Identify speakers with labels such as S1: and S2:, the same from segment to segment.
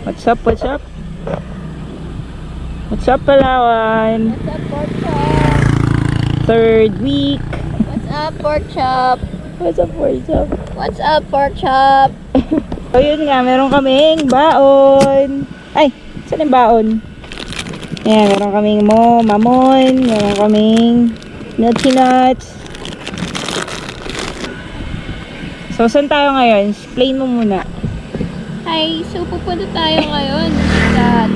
S1: What's up, what's up? What's up, Palawan?
S2: What's up, pork chop?
S1: Third week.
S2: What's up, pork chop?
S1: What's up, what's up?
S2: What's up, pork chop?
S1: So yun nga, meron kaming baon. Ay, saan yung baon? Ayan, meron kaming mamon, meron kaming nutty nuts. So, saan tayo ngayon? Explain mo muna.
S2: Hi, so pupunta tayo ngayon sa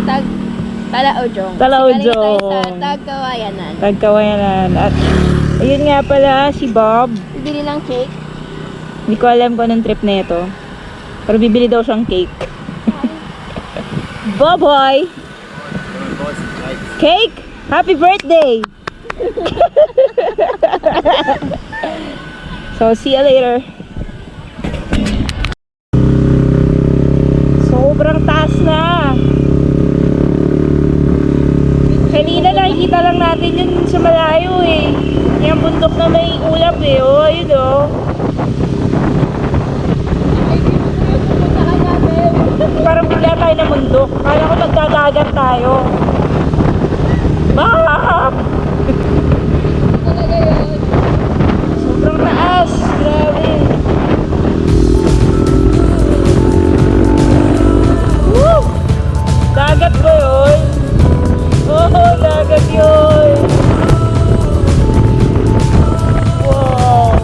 S2: Talaudyong.
S1: Talaudyong.
S2: Galing tayo sa Tagkawayanan.
S1: Tagkawayanan. At ayun nga pala si Bob.
S2: Bibili ng cake.
S1: Hindi ko alam kung anong trip na ito. Pero bibili daw siyang cake. Boboy! Cake! Happy birthday! So, see you later. Sobrang taas na. Kanina nakikita lang natin yun sa malayo eh. Yung bundok na may ulap eh. Oh, yun oh. Parang bigla tayo na bundok. Kala ko magdadagat tayo. Bak! Sobrang taas. Grabe. Woo! Dagat ba yun? Oo, dagat yun. Wow.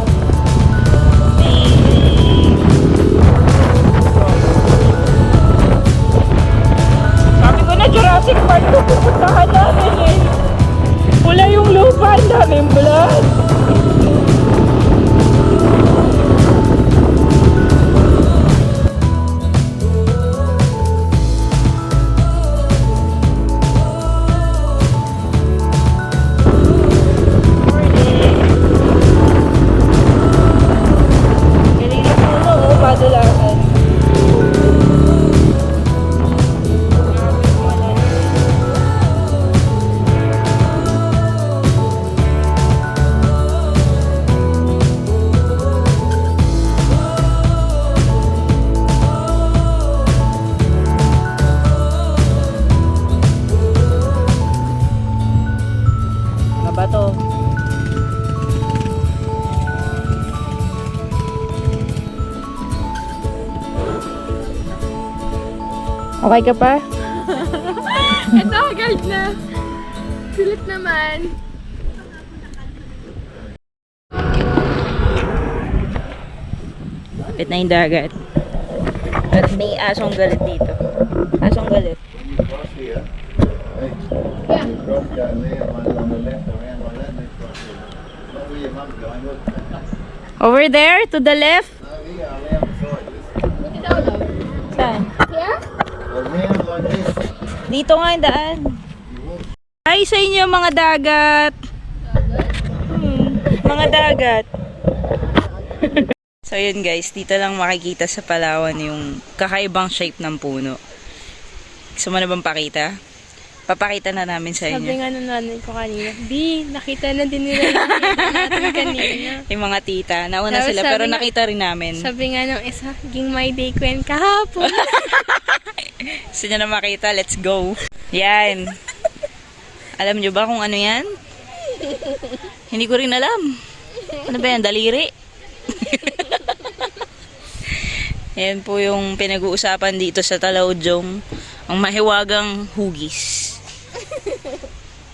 S1: Sabi ko na Jurassic Park ko pupuntahan namin eh. Pula yung lupa, ang daming bulan. Bato. Okay ka pa?
S2: Ito, agad na. Sulit naman.
S1: Kapit na yung dagat. At may asong galit dito. Asong galit. Over there, to the left. Saan?
S2: Here?
S1: Dito nga yung daan. Hi sa inyo mga dagat. Mga dagat. So yun guys, dito lang makikita sa Palawan yung kakaibang shape ng puno. Gusto mo na bang pakita? Papakita na namin sa inyo.
S2: Sabi nga nung nanay ko kanina, B, nakita na din nila yung nakita natin kanina.
S1: Yung mga tita, nauna
S2: Tapos
S1: sila
S2: sabi
S1: pero
S2: nga-
S1: nakita rin namin.
S2: Sabi nga nung isa, ging my day queen kahapon.
S1: Gusto nyo na makita, let's go. Yan. Alam nyo ba kung ano yan? Hindi ko rin alam. Ano ba yan? Daliri? Yan po yung pinag-uusapan dito sa Talaudyong. Ang mahiwagang hugis.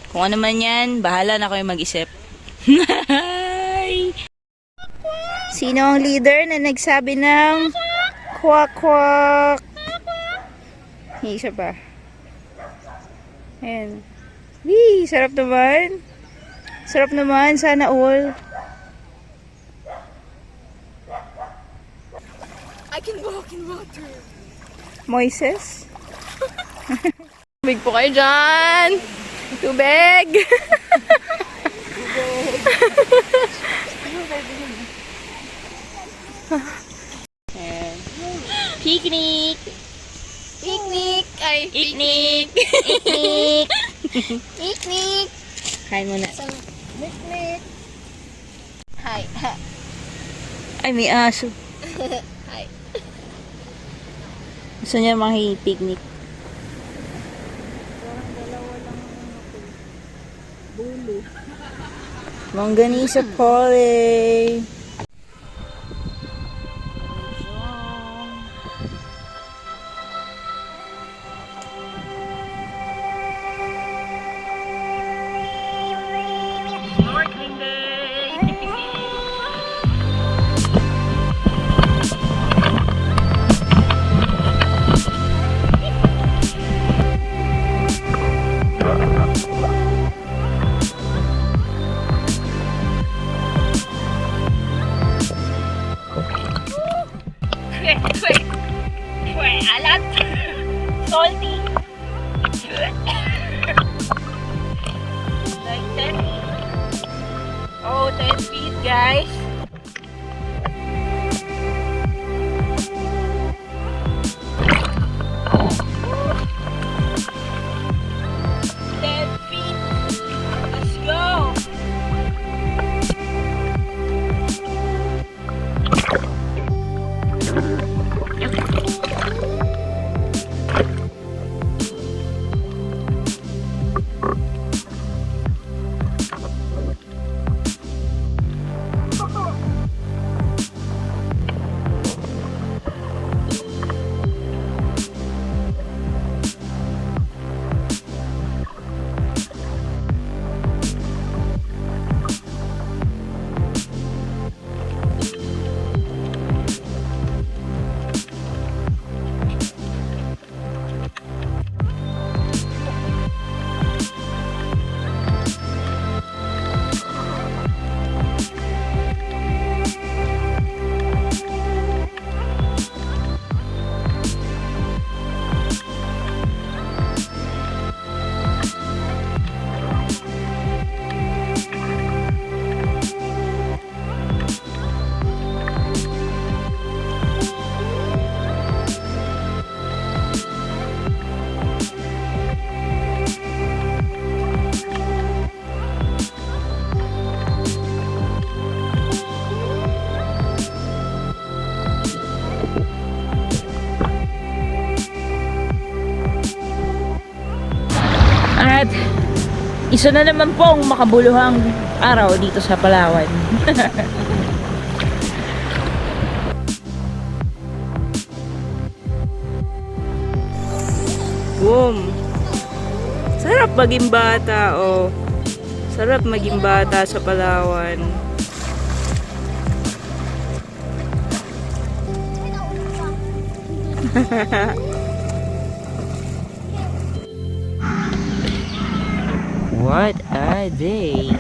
S1: Kung ano man yan, bahala na kayo mag-isip. Sino ang leader na nagsabi ng kwak kwak? Isa pa. Ayan. Wee, sarap naman. Sarap naman, sana all.
S2: I can walk in water.
S1: Moises?
S2: Tubig po kayo dyan. Tubig.
S1: Ayan. Picnic!
S2: Picnic. Ay,
S1: Picnic! Picnic!
S2: Picnic.
S1: Kain muna.
S2: Picnic. Hi.
S1: Ay, may aso.
S2: Hi.
S1: Gusto niya makipicnic. Longganisa Poly. Snorkeling day. Alat. Salty. Like 10 feet. Oh, 10 feet, guys. Let's go. At isa na naman pong makabuluhang araw dito sa Palawan. Boom! Sarap maging bata, oh. Sarap maging bata sa Palawan. What a day!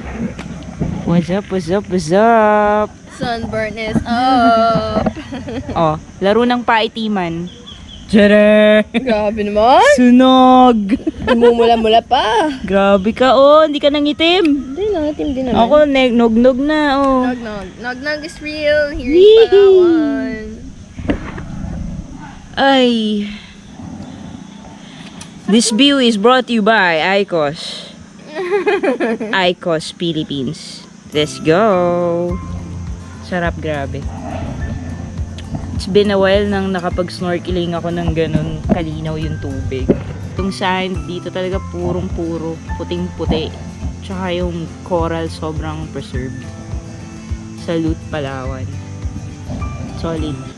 S1: What's up, what's up, what's up?
S2: Sunburn is up.
S1: Oh, laro ng paitiman. Tara!
S2: Grabe naman.
S1: Sunog!
S2: Mumula-mula pa.
S1: Grabe ka, oh. Hindi ka nangitim.
S2: Hindi na, team din naman.
S1: Ako, nog-nog na, oh.
S2: Nog-nog. Nog-nog is real. Here in
S1: Yee!
S2: Palawan.
S1: Ay. This view is brought to you by Icos. Icos Philippines. Let's go. Sarap, grabe. It's been a while nang nakapag-snorkeling ako ng ganun kalinaw yung tubig. Itong sand dito talaga purong-puro, puting-puti. Tsaka yung coral sobrang preserved. Salute Palawan. Solid.